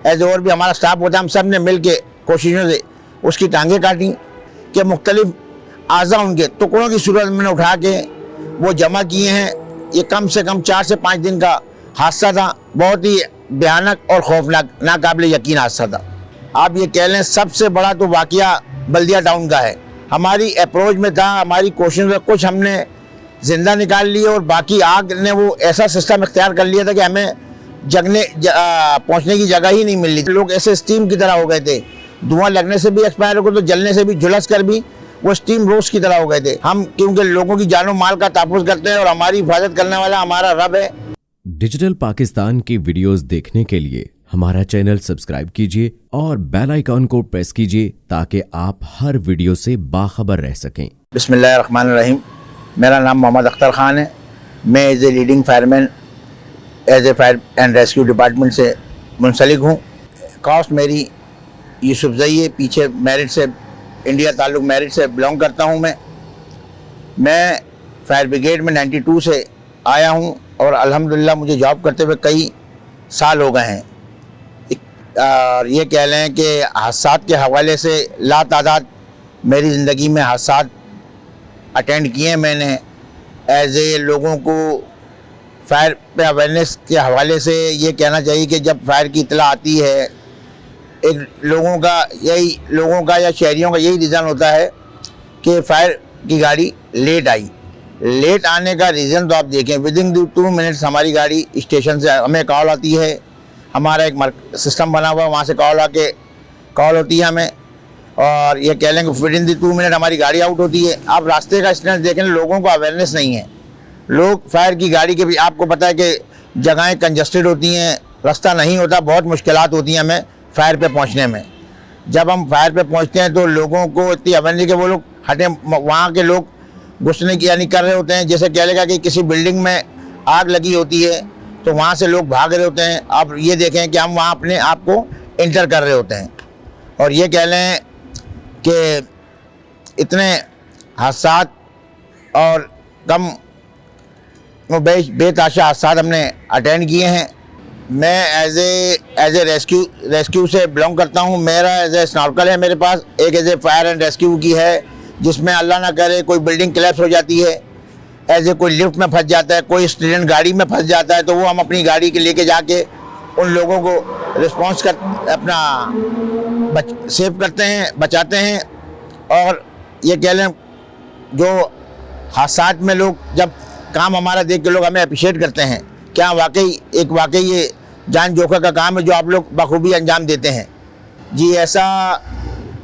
ایسے اور بھی ہمارا سٹاف ہوتا ہے، ہم سب نے مل کے کوششوں سے اس کی ٹانگیں کاٹیں کہ مختلف اعضاء ان کے ٹکڑوں کی صورت میں نے اٹھا کے وہ جمع کیے ہیں۔ یہ کم سے کم 4 سے 5 دن کا حادثہ تھا، بہت ہی بھیانک اور خوفناک ناقابل یقین حادثہ تھا۔ آپ یہ کہہ لیں سب سے بڑا تو واقعہ بلدیہ ٹاؤن کا ہے۔ ہماری اپروچ میں تھا، ہماری کوشش میں کچھ ہم نے زندہ نکال لیے اور باقی آگ نے وہ ایسا سسٹم اختیار کر لیا تھا کہ ہمیں پہنچنے کی جگہ ہی نہیں مل رہی تھی۔ لوگ ایسے اسٹیم کی طرح ہو گئے تھے، دھواں لگنے سے بھی ایکسپائر ہو گئے تو جلنے سے بھی، جھلس کر بھی وہ اسٹیم روز کی طرح ہو گئے تھے۔ ہم کیونکہ لوگوں کی جان و مال کا تحفظ کرتے ہیں اور ہماری حفاظت کرنے والا ہمارا رب ہے۔ ڈیجیٹل پاکستان کی ویڈیوز دیکھنے کے لیے ہمارا چینل سبسکرائب کیجیے اور بیل آئیکن کو پریس کیجیے تاکہ آپ ہر ویڈیو سے باخبر رہ سکیں۔ بسم اللہ الرحمن الرحیم۔ میرا نام محمد اختر خان ہے۔ میں as a leading fireman as a fire and rescue department سے منسلک ہوں۔ کاسٹ میری یوسف زئی ہے، پیچھے میرٹ سے انڈیا تعلق میرٹ سے بلانگ کرتا ہوں۔ میں فائر بریگیڈ میں 92 سے آیا ہوں اور الحمدللہ مجھے جاب کرتے ہوئے کئی سال ہو گئے ہیں۔ اور یہ کہہ لیں کہ حادثات کے حوالے سے لا تعداد میری زندگی میں حادثات اٹینڈ کیے ہیں میں نے۔ ایز اے لوگوں کو فائر پہ اویئرنیس کے حوالے سے یہ کہنا چاہیے کہ جب فائر کی اطلاع آتی ہے، ایک لوگوں کا یا شہریوں کا یہی ریزن ہوتا ہے کہ فائر کی گاڑی لیٹ آئی۔ لیٹ آنے کا ریزن تو آپ دیکھیں، ودن 2 منٹس ہماری گاڑی اسٹیشن سے ہمیں کال آتی ہے، ہمارا ایک سسٹم بنا ہوا ہے، وہاں سے کال ہوتی ہے ہمیں، اور یہ کہہ لیں کہ ودن 2 منٹ ہماری گاڑی آؤٹ ہوتی ہے۔ آپ راستے کا اسٹینڈ دیکھیں، لوگوں کو اویئرنیس نہیں ہے۔ لوگ فائر کی گاڑی کے بھی، آپ کو پتہ ہے کہ جگہیں کنجسٹڈ ہوتی ہیں، راستہ نہیں ہوتا، بہت مشکلات ہوتی ہیں ہمیں فائر پہ پہنچنے میں۔ جب ہم فائر پہ پہنچتے ہیں تو لوگوں کو اتنی اویئرنیس کہ وہ لوگ ہٹیں، وہاں کے لوگ گھسنے کی کر رہے ہوتے ہیں، جیسے کہہ لے گا کہ کسی بلڈنگ میں آگ لگی ہوتی ہے تو وہاں سے لوگ بھاگ رہے ہوتے ہیں۔ آپ یہ دیکھیں کہ ہم وہاں اپنے آپ کو انٹر کر رہے ہوتے ہیں، اور یہ کہہ لیں کہ اتنے حادثات اور کم و بیش بے تحاشا حادثات ہم نے اٹینڈ کیے ہیں۔ میں ایز اے ریسکیو سے بلانگ کرتا ہوں۔ میرا ایز اے سنارکل ہے میرے پاس، ایک as a fire and rescue کی ہے، جس میں اللہ نہ کرے کوئی بلڈنگ کلیپس ہو جاتی ہے، ایز اے کوئی لفٹ میں پھنس جاتا ہے، کوئی اسٹوڈنٹ گاڑی میں پھنس جاتا ہے، تو وہ ہم اپنی گاڑی کے لے کے جا کے ان لوگوں کو رسپانس اپنا سیو کرتے ہیں، بچاتے ہیں۔ اور یہ کہہ لیں جو حادثات میں لوگ جب کام ہمارا دیکھ کے لوگ ہمیں اپریشیٹ کرتے ہیں، کیا واقعی یہ جان جوکھا کا کام ہے جو آپ لوگ بخوبی انجام دیتے ہیں۔ جی ایسا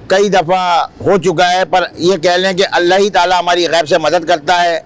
کئی دفعہ ہو چکا ہے، پر یہ کہہ لیں کہ اللہ ہی تعالیٰ ہماری غیب سے مدد کرتا ہے۔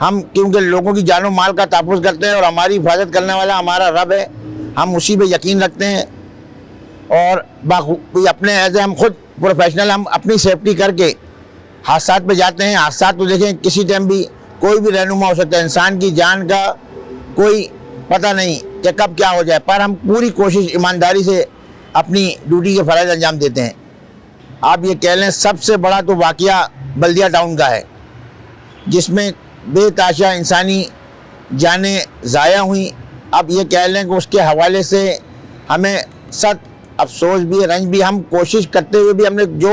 ہم کیونککہ لوگوں کی جان و مال کا تحفظ کرتے ہیں اور ہماری حفاظت کرنے والا ہمارا رب ہے، ہم اسی پہ یقین رکھتے ہیں، اور اپنے ایز اے ہم خود پروفیشنل ہم اپنی سیفٹی کر کے حادثات پہ جاتے ہیں۔ حادثات تو دیکھیں کسی ٹائم بھی کوئی بھی رہنما ہو سکتا ہے، انسان کی جان کا کوئی پتہ نہیں کہ کب کیا ہو جائے، پر ہم پوری کوشش ایمانداری سے اپنی ڈیوٹی کے فرائض انجام دیتے ہیں۔ آپ یہ کہہ لیں سب سے بڑا تو واقعہ بلدیہ ٹاؤن کا ہے، جس میں بے تحاشا انسانی جانیں ضائع ہوئیں۔ اب یہ کہہ لیں کہ اس کے حوالے سے ہمیں سخت افسوس بھی، رنج بھی، ہم کوشش کرتے ہوئے بھی ہم نے جو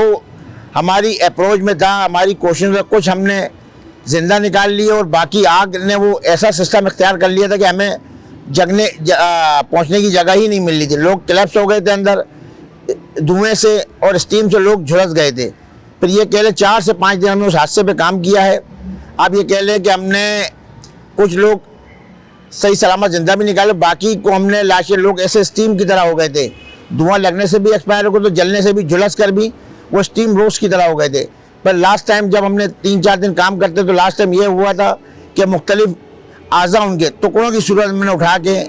ہماری اپروچ میں تھا، ہماری کوشش میں کچھ ہم نے زندہ نکال لیے اور باقی آگ نے وہ ایسا سسٹم اختیار کر لیا تھا کہ ہمیں پہنچنے کی جگہ ہی نہیں مل رہی تھی۔ لوگ کلیپس ہو گئے تھے اندر، دھوئیں سے اور اسٹیم سے لوگ جھلس گئے تھے۔ پھر یہ کہہ لیں 4 سے 5 دن ہم نے اس حادثے پہ کام کیا ہے۔ آپ یہ کہہ لیں کہ ہم نے کچھ لوگ صحیح سلامت زندہ بھی نکالے، باقی کو ہم نے لاشیں، لوگ ایسے اسٹیم کی طرح ہو گئے تھے، دھواں لگنے سے بھی ایکسپائر ہو گئے تو جلنے سے بھی، جھلس کر بھی وہ اسٹیم روز کی طرح ہو گئے تھے۔ پر لاسٹ ٹائم جب ہم نے 3-4 دن کام کرتے تو لاسٹ ٹائم یہ ہوا تھا کہ مختلف اعضاء ان کے ٹکڑوں کی صورت میں نے اٹھا کے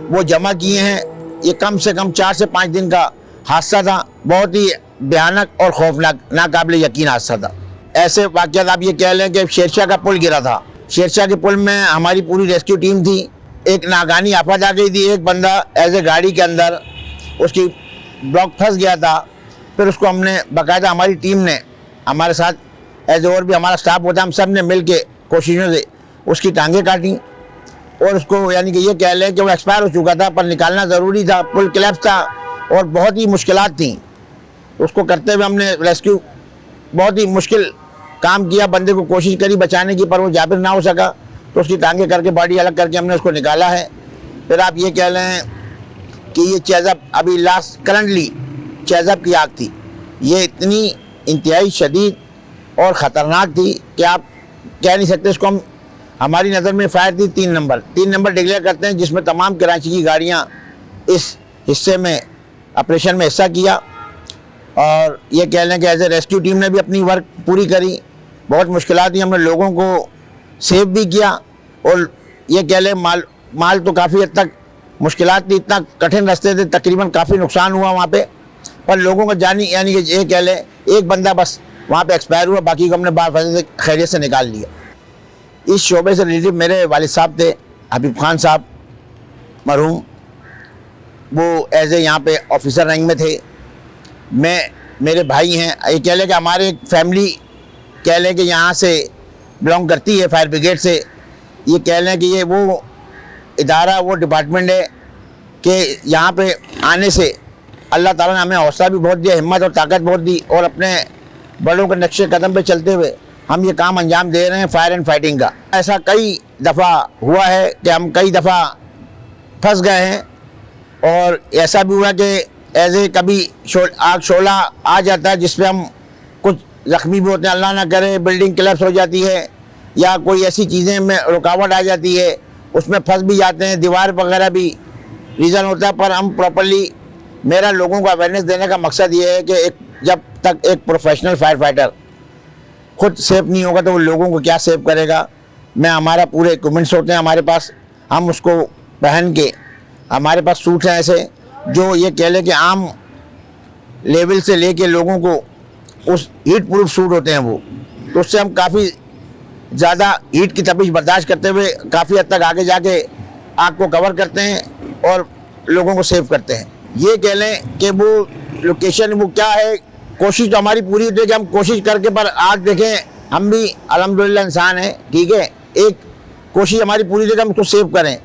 وہ جمع کیے ہیں۔ یہ کم سے کم 4 سے 5 دن کا حادثہ تھا، بہت ہی بھیانک اور خوفناک ناقابل یقین حادثہ تھا۔ ایسے واقعات آپ یہ کہہ لیں کہ شیرشاہ کا پل گرا تھا، شیرشاہ کے پل میں ہماری پوری ریسکیو ٹیم تھی، ایک ناگہانی آفت آ گئی تھی، ایک بندہ ایز اے گاڑی کے اندر اس کی بلاک پھنس گیا تھا۔ پھر اس کو ہم نے باقاعدہ ہماری ٹیم نے ہمارے ساتھ ایز اے اور بھی ہمارا سٹاف ہوتا ہے، ہم سب نے مل کے کوششوں سے اس کی ٹانگیں کاٹیں اور اس کو کہ یہ کہہ لیں کہ وہ ایکسپائر ہو چکا تھا پر نکالنا ضروری تھا، پل کلیپس تھا، اور بہت ہی مشکلات تھیں. اس کو کرتے ہوئے ہم نے ریسکیو بہت ہی مشکل کام کیا, بندے کو کوشش کری بچانے کی, پر وہ جابر نہ ہو سکا, تو اس کی ٹانگیں کر کے باڈی الگ کر کے ہم نے اس کو نکالا ہے. پھر آپ یہ کہہ لیں کہ یہ چیزب ابھی لاسٹ کرنٹلی چیزب کی آگ تھی, یہ اتنی انتہائی شدید اور خطرناک تھی کہ آپ کہہ نہیں سکتے. اس کو ہماری نظر میں فائر تھی 3 نمبر ڈکلیئر کرتے ہیں, جس میں تمام کراچی کی گاڑیاں اس حصے میں آپریشن میں حصہ کیا. اور یہ کہہ لیں کہ ایز اے ریسکیو ٹیم نے بھی اپنی ورک پوری کری. بہت مشکلات ہوئی, ہم نے لوگوں کو سیو بھی کیا, اور یہ کہہ لیں مال تو کافی حد تک مشکلات تھی, اتنا کٹھن راستے تھے, تقریباً کافی نقصان ہوا وہاں پہ, پر لوگوں کا جانی یعنی کہ یہ کہہ لیں ایک بندہ بس وہاں پہ ایکسپائر ہوا, باقی کو ہم نے بافضل سے خیریت سے نکال لیا. اس شعبے سے ریلیٹیو میرے والد صاحب تھے, حبیب خان صاحب مرحوم, وہ ایز اے یہاں پہ آفیسر رینک میں تھے. میرے بھائی ہیں, یہ کہہ لیں کہ ہمارے ایک فیملی کہہ لیں کہ یہاں سے بلانگ کرتی ہے فائر بریگیڈ سے. یہ کہہ لیں کہ یہ وہ ادارہ وہ ڈپارٹمنٹ ہے کہ یہاں پہ آنے سے اللہ تعالیٰ نے ہمیں حوصلہ بھی بہت دیا, ہمت اور طاقت بہت دی, اور اپنے بڑوں کے نقش قدم پہ چلتے ہوئے ہم یہ کام انجام دے رہے ہیں فائر اینڈ فائٹنگ کا. ایسا کئی دفعہ ہوا ہے کہ ہم کئی دفعہ پھنس گئے ہیں, اور ایسا بھی ہوا کہ ایسے کبھی آگ شعلہ آ جاتا ہے جس پہ ہم کچھ زخمی بھی ہوتے ہیں, اللہ نہ کرے بلڈنگ کلیپس ہو جاتی ہے, یا کوئی ایسی چیزیں میں رکاوٹ آ جاتی ہے, اس میں پھنس بھی جاتے ہیں, دیوار وغیرہ بھی ریزن ہوتا ہے. پر ہم پراپرلی, میرا لوگوں کو اویئرنیس دینے کا مقصد یہ ہے کہ جب تک ایک پروفیشنل فائر فائٹر خود سیف نہیں ہوگا تو وہ لوگوں کو کیا سیو کرے گا. ہمارا پورے ایکوپمنٹس ہوتے ہیں ہمارے پاس, ہم اس کو پہن کے, ہمارے پاس سوٹس ہیں ایسے جو یہ کہہ لیں کہ عام لیول سے لے کے لوگوں کو اس ہیٹ پروف سوٹ ہوتے ہیں وہ, تو اس سے ہم کافی زیادہ ہیٹ کی تپش برداشت کرتے ہوئے کافی حد تک آگے جا کے آگ کو کور کرتے ہیں اور لوگوں کو سیو کرتے ہیں. یہ کہہ لیں کہ وہ لوکیشن وہ کیا ہے, کوشش تو ہماری پوری ہوتی ہے کہ ہم کوشش کر کے, پر آگ دیکھیں ہم بھی الحمدللہ انسان ہیں, ٹھیک ہے, ایک کوشش ہماری پوری ہوتی ہے کہ ہم اس کو سیو کریں.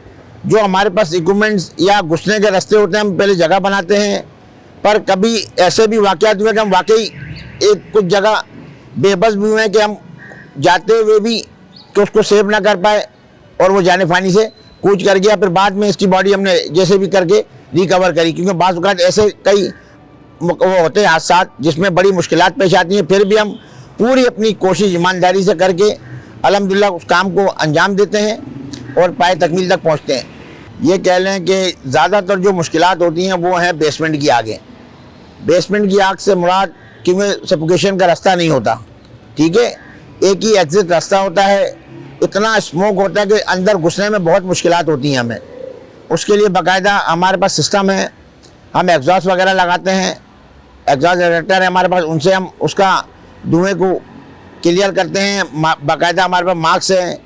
جو ہمارے پاس ایکوپمنٹس یا گھسنے کے راستے ہوتے ہیں ہم پہلے جگہ بناتے ہیں, پر کبھی ایسے بھی واقعات ہوئے کہ ہم واقعی ایک کچھ جگہ بے بس بھی ہوئے ہیں کہ ہم جاتے ہوئے بھی کہ اس کو سیو نہ کر پائے اور وہ جانے فانی سے کوچ کر گیا. پھر بعد میں اس کی باڈی ہم نے جیسے بھی کر کے ریکور کری, کیونکہ بعض اوقات ایسے کئی وہ ہوتے ہیں حادثات جس میں بڑی مشکلات پیش آتی ہیں, پھر بھی ہم پوری اپنی کوشش ایمانداری سے کر کے الحمدللہ اس کام کو انجام دیتے ہیں اور پائے تکمیل تک پہنچتے ہیں. یہ کہہ لیں کہ زیادہ تر جو مشکلات ہوتی ہیں وہ ہیں بیسمنٹ کی آگیں. بیسمنٹ کی آگ سے مراد کیونکہ سفوکیشن کا راستہ نہیں ہوتا, ٹھیک ہے, ایک ہی ایگزٹ راستہ ہوتا ہے, اتنا اسموک ہوتا ہے کہ اندر گھسنے میں بہت مشکلات ہوتی ہیں ہمیں. اس کے لیے باقاعدہ ہمارے پاس سسٹم ہے, ہم ایگزاسٹ وغیرہ لگاتے ہیں, ایگزاسٹ ڈائریکٹر ہے ہمارے پاس, ان سے ہم اس کا دھوئیں کو کلیئر کرتے ہیں. باقاعدہ ہمارے پاس ماسک ہیں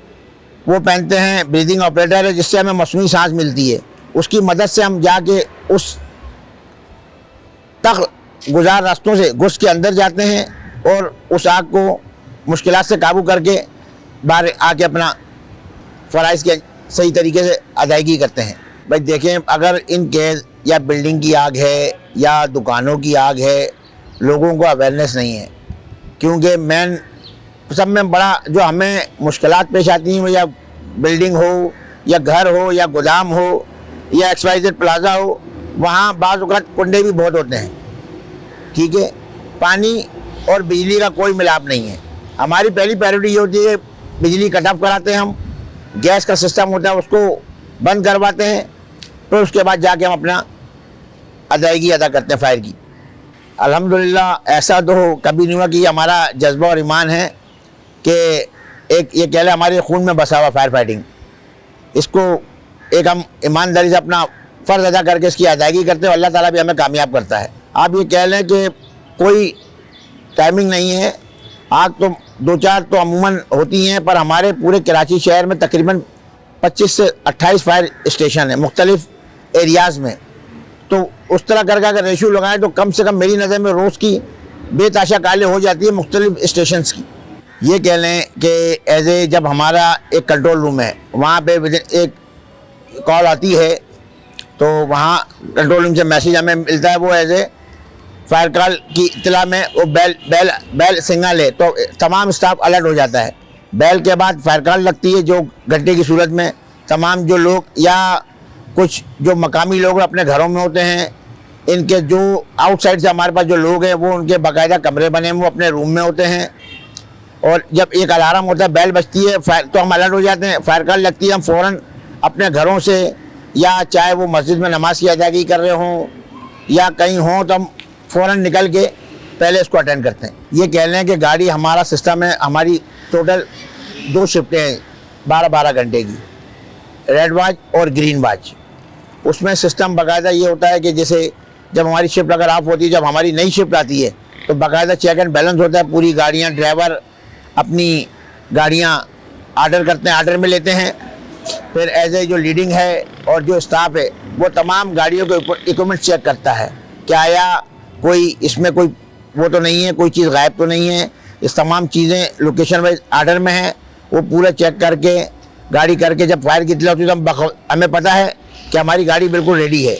وہ پہنتے ہیں, بریدنگ آپریٹر ہے جس سے ہمیں مصنوعی سانس ملتی ہے, اس کی مدد سے ہم جا کے اس تک گزار راستوں سے گھس کے اندر جاتے ہیں اور اس آگ کو مشکلات سے قابو کر کے باہر آ کے اپنا فرائض کے صحیح طریقے سے ادائیگی کرتے ہیں. بھائی دیکھیں, اگر ان کیس یا بلڈنگ کی آگ ہے یا دکانوں کی آگ ہے, لوگوں کو اویئرنیس نہیں ہے, کیونکہ مین سب میں بڑا جو ہمیں مشکلات پیش آتی ہیں وہ یا بلڈنگ ہو یا گھر ہو یا گودام ہو یا ایکس وائی زیڈ پلازا ہو, وہاں بعض اوقات کنڈے بھی بہت ہوتے ہیں, ٹھیک ہے, پانی اور بجلی کا کوئی ملاپ نہیں ہے. ہماری پہلی پریورٹی یہ ہوتی ہے بجلی کٹ آف کراتے ہیں ہم, گیس کا سسٹم ہوتا ہے اس کو بند کرواتے ہیں, پھر اس کے بعد جا کے ہم اپنا ادائیگی ادا کرتے ہیں فائر کی. الحمدللہ ایسا تو کبھی نہیں ہوا کہ یہ ہمارا جذبہ اور ایمان ہے کہ ایک یہ کہہ لیں ہمارے خون میں بسا ہوا فائر فائٹنگ, اس کو ایک ہم ایمانداری سے اپنا فرض ادا کر کے اس کی ادائیگی کرتے ہیں, اللہ تعالیٰ بھی ہمیں کامیاب کرتا ہے. آپ یہ کہہ لیں کہ کوئی ٹائمنگ نہیں ہے, آگ تو 2-4 تو عموماً ہوتی ہیں, پر ہمارے پورے کراچی شہر میں تقریباً 25 سے 28 فائر اسٹیشن ہیں مختلف ایریاز میں. تو اس طرح کر کے اگر ریشو لگائیں تو کم سے کم میری نظر میں روز کی بے تاشا کالیں ہو جاتی ہے مختلف اسٹیشنز کی. یہ کہہ لیں کہ ایز اے جب ہمارا ایک کنٹرول روم ہے, وہاں پہ ایک کال آتی ہے تو وہاں کنٹرول روم سے میسیج ہمیں ملتا ہے, وہ ایز اے فائر کال کی اطلاع میں وہ بیل سگنل ہے تو تمام اسٹاف الرٹ ہو جاتا ہے. بیل کے بعد فائر کال لگتی ہے, جو گھنٹے کی صورت میں تمام جو لوگ یا کچھ جو مقامی لوگ اپنے گھروں میں ہوتے ہیں, ان کے جو آؤٹ سائڈ سے ہمارے پاس جو لوگ ہیں وہ ان کے باقاعدہ کمرے بنے ہیں, وہ اپنے روم میں ہوتے ہیں, اور جب ایک الارم ہوتا ہے, بیل بجتی ہے تو ہم الرٹ ہو جاتے ہیں. فائر کال لگتی ہے, ہم فوراً اپنے گھروں سے یا چاہے وہ مسجد میں نماز کی ادائیگی کر رہے ہوں یا کہیں ہوں تو ہم فوراً نکل کے پہلے اس کو اٹینڈ کرتے ہیں. یہ کہہ لیں کہ گاڑی ہمارا سسٹم ہے, ہماری ٹوٹل 2 شفٹیں ہیں 12 گھنٹے کی, ریڈ واچ اور گرین واچ. اس میں سسٹم باقاعدہ یہ ہوتا ہے کہ جیسے جب ہماری شفٹ اگر آف ہوتی ہے, جب ہماری نئی شفٹ آتی ہے تو باقاعدہ چیک اینڈ بیلنس ہوتا ہے. پوری گاڑیاں, ڈرائیور اپنی گاڑیاں آرڈر کرتے ہیں, آرڈر میں لیتے ہیں, پھر ایز اے جو لیڈنگ ہے اور جو اسٹاف ہے وہ تمام گاڑیوں کے اکوپمنٹ چیک کرتا ہے کہ آیا کوئی اس میں کوئی وہ تو نہیں ہے, کوئی چیز غائب تو نہیں ہے. اس تمام چیزیں لوکیشن وائز آرڈر میں ہیں, وہ پورا چیک کر کے گاڑی کر کے جب فائر کی اطلاع ہوتی ہے تو ہمیں پتہ ہے کہ ہماری گاڑی بالکل ریڈی ہے,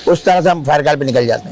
اس طرح سے ہم فائر کال پہ نکل جاتے ہیں.